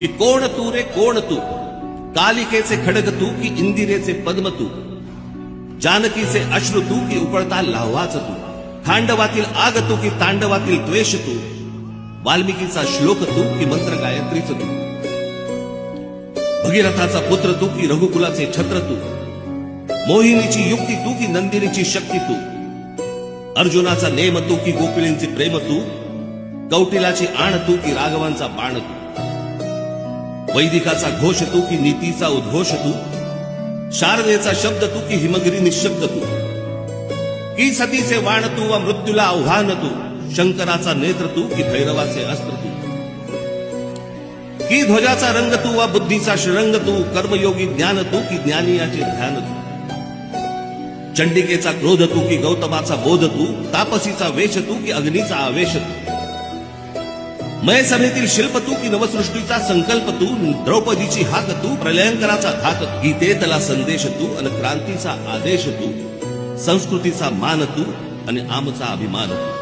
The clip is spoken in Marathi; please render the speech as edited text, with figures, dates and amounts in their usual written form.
की कोण तू रे कोण तू, कालिकेचे खडग तू की इंदिरेचे पद्म तू, जानकीचे अश्रू तू की उपळता लाव्हाच तू, खांडवातील आग तू की तांडवातील द्वेष तू, वाल्मिकीचा श्लोक तू की मंत्र गायत्रीच तू, भगीरथाचा पुत्र तू की रघुकुलाचे छत्र तू, मोहिनीची युक्ती तू की नंदिनीची शक्ती तू, अर्जुनाचा नेम तू की गोपिळींचे प्रेम तू, कौटिलाची आण तू की राघवांचा बाण तू, वैदिकाचा घोष तू की नीतीचा उद्घोष तू, शारदेचा शब्द तू की हिमगिरी निशब्द तू, की सतीचे वाण तू व मृत्यूला आव्हान तू, शंकराचा नेत्र तू की भैरवाचे अस्त्र तू, की ध्वजाचा रंग तू व बुद्धीचा श्रंग तू, कर्मयोगी ज्ञान तू की ज्ञानियाचे ध्यान तू, चंडिकेचा क्रोध तू की गौतमाचा बोध तू, तापसीचा वेश तू की अग्नीचा आवेश तू, मय सभेतील शिल्प तू की नवसृष्टीचा संकल्प तू, द्रौपदीची हाक तू प्रलयंकराचा धाक, गीतेतला संदेश तू आणि क्रांतीचा आदेश तू, संस्कृतीचा मान तू आणि आमचा अभिमान तू.